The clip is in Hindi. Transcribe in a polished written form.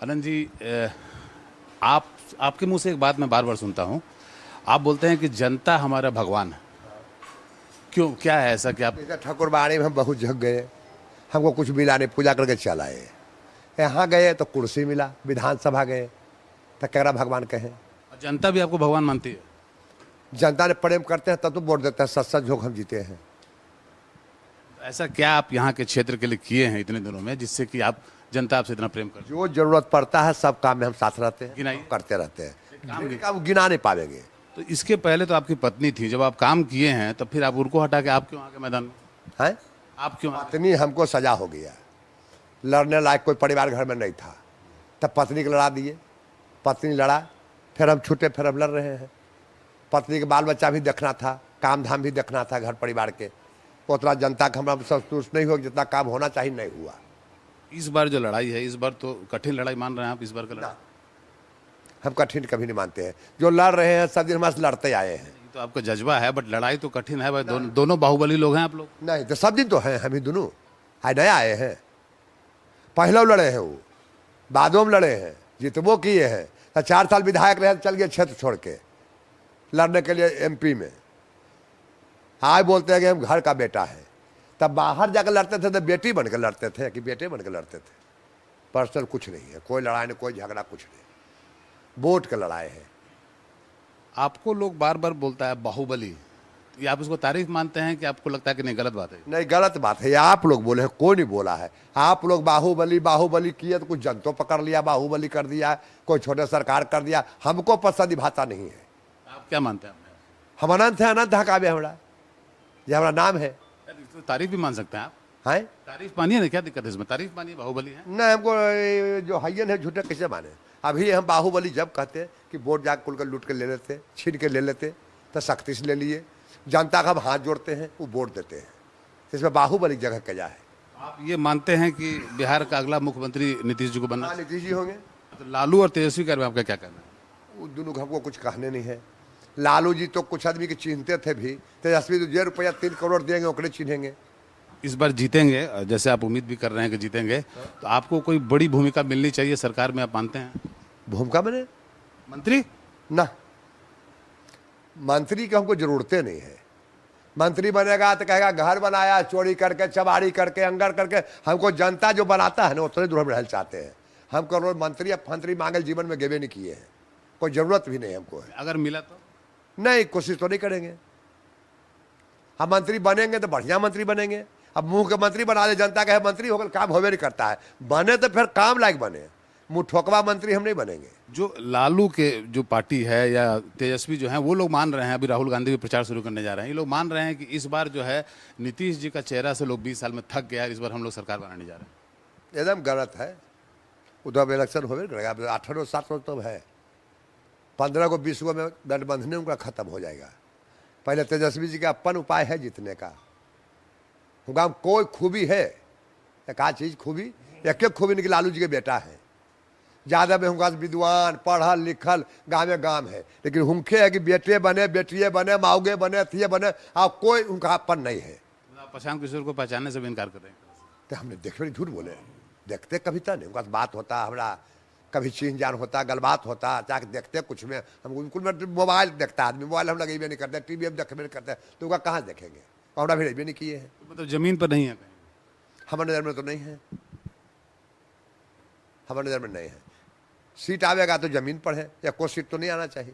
अनंत जी, आप आपके मुंह से एक बात मैं बार बार सुनता हूं। आप बोलते हैं कि जनता हमारा भगवान है। क्यों, क्या है ऐसा कि आप? जैसे ठाकुरबाड़ी में हम बहुत जग गए, हमको कुछ मिला नहीं, पूजा करके चल आए। यहाँ गए तो कुर्सी मिला, विधानसभा गए तो केकरा भगवान कहें। जनता भी आपको भगवान मानती है? जनता ने प्रेम करते हैं तब तो वोट देते हैं, सच सच झोंक हम जीते हैं। ऐसा क्या आप यहाँ के क्षेत्र के लिए किए हैं इतने दिनों में जिससे कि आप जनता आपसे इतना प्रेम करती जो जरूरत पड़ता है सब काम में हम साथ रहते हैं, गिनाइए। करते रहते हैं। काम गिन का गिना नहीं पाएंगे। है? तो इसके पहले तो आपकी पत्नी थी, जब आप काम किए हैं तब फिर आप उनको हटा के आप क्यों आगे मैदान में? हैं आप क्यों आ गए? पत्नी हमको सजा हो गया, लड़ने लायक कोई परिवार घर में नहीं था, तब पत्नी को लड़ा दिए। पत्नी लड़ा, फिर हम छूटे, फिर हम लड़ रहे हैं। पत्नी के बाल बच्चा भी देखना था, काम धाम भी देखना था, घर परिवार के। उतना जनता का हमारा संतुष्ट नहीं हुआ, जितना काम होना चाहिए नहीं हुआ। इस बार जो लड़ाई है, इस बार तो कठिन लड़ाई मान रहे हैं आप? इस बार का लड़ाई हम कठिन कभी नहीं मानते हैं। जो लड़ रहे हैं सब दिन हमारे से लड़ते आए हैं। ये तो आपका जज्बा है, बट लड़ाई तो कठिन है भाई। दोनों बाहुबली लोग हैं आप लोग। नहीं तो सब दिन तो हैं, हम ही दोनों आए नया आए हैं। पहले लड़े हैं वो, बादों में लड़े हैं, जितबो किए हैं। तो 4 साल विधायक रहे, चल गए क्षेत्र छोड़ के लड़ने के लिए एमपी में। आए बोलते हैं कि हम घर का बेटा है। तब बाहर जाकर लड़ते थे तो बेटी बनकर लड़ते थे कि बेटे बनकर लड़ते थे। पर्सनल कुछ नहीं है, कोई लड़ाई नहीं, कोई झगड़ा कुछ नहीं। वोट का लड़ाई है। आपको लोग बार बार बोलता है बाहुबली, ये आप इसको तारीफ मानते हैं कि आपको लगता है कि नहीं गलत बात है? नहीं, गलत बात है। ये आप लोग बोले हैं, कोई नहीं बोला है। आप लोग बाहुबली बाहुबली किए तो कुछ जनतो पकड़ लिया, बाहुबली कर दिया, कोई छोटे सरकार कर दिया। हमको पसंद भाषा नहीं है। आप क्या मानते हैं अपने? हम अनंत है, अनंत हकाबे हमारा, ये हमारा नाम है। यार, इसको तारीफ भी मान सकते हैं आप। हैं तारीफ मानिए ना, क्या दिक्कत है इसमें? तारीफ मानिए, बाहुबली है। नहीं, हमको ये जो हयन है झूठे कैसे माने। अभी हम बाहुबली जब कहते कि वोट जाकर कुल कर लूट के ले लेते, छीन के ले लेते, तो सख्ती से ले लिए। जनता का हम हाथ जोड़ते हैं, वो वोट देते हैं। इसमें बाहुबली जगह क्या है। आप ये मानते हैं कि बिहार का अगला मुख्यमंत्री नीतीश जी को बनना हाँ, चाहिए? नीतीश जी होंगे। तो लालू और तेजस्वी के बारे में आपका क्या कहना है? वो दोनों को हमको कुछ कहने नहीं है। लालू जी तो कुछ आदमी के चिन्हते थे भी, तेजस्वी तो 1 रुपया 3 करोड़ देंगे, ओकरे चिन्हेंगे। इस बार जीतेंगे, जैसे आप उम्मीद भी कर रहे हैं कि जीतेंगे, तो आपको कोई बड़ी भूमिका मिलनी चाहिए सरकार में, आप मानते हैं? भूमिका बने मंत्री? ना, मंत्री की हमको जरूरतें नहीं है। मंत्री बनेगा तो कहेगा घर बनाया, चोरी करके, चबारी करके, अंगर करके। हमको जनता जो बनाता है ना, उतने दूर हम रहना चाहते हैं। हम करोड़ मंत्री या फंत्री मांगे जीवन में गेबे नहीं किए हैं, कोई जरूरत भी नहीं हमको है। अगर मिला तो? नहीं, कोशिश तो नहीं करेंगे। हम मंत्री बनेंगे तो बढ़िया मंत्री बनेंगे। अब मुंह के मंत्री बना दे, जनता कहे मंत्री होकर काम होवे नहीं करता है। बने तो फिर काम लायक बने, मुंह ठोकवा मंत्री हम नहीं बनेंगे। जो लालू के जो पार्टी है या तेजस्वी जो है, वो लोग मान रहे हैं, अभी राहुल गांधी भी प्रचार शुरू करने जा रहे हैं, ये लोग मान रहे हैं कि इस बार जो है नीतीश जी का चेहरा से लोग 20 साल में थक गया, इस बार हम लोग सरकार बनाने जा रहे हैं। एकदम गलत है। उधर इलेक्शन होवे करेगा, 18 7 तो है, 15 को 20 को में गठबंधन उनका खत्म हो जाएगा। पहले तेजस्वी जी का अपन उपाय है जीतने का। उनका कोई खूबी है, एक आध चीज खूबी, एक एक खूबी नहीं कि लालू जी के बेटा है। ज़्यादा में उनका विद्वान पढ़ल लिखल गाँव है, लेकिन उनके है कि बेटे बने, बेटिए बने, माऊगे बने, थिए बने, और कोई उनका अपन नहीं है। आप प्रशांत किशोर को पहचानने से भी इनकार कर रहे हैं? तो हमने देखे झूठ बोले, देखते कभी तो नहीं। उनका बात होता हमारा, कभी चीन जान होता, गलबात होता, जाके देखते कुछ में। हम उनको में मोबाइल देखता आदमी, मोबाइल हम लगे नहीं करते, टीवी हम देखे नहीं करते, तो उनका कहाँ देखेंगे। हमारा भी नहीं किए हैं। मतलब जमीन पर नहीं है कहीं? हमारे नज़र में तो नहीं है, हमारे नज़र में नहीं है। सीट आवेगा तो जमीन पर है, या कोई सीट तो नहीं आना चाहिए।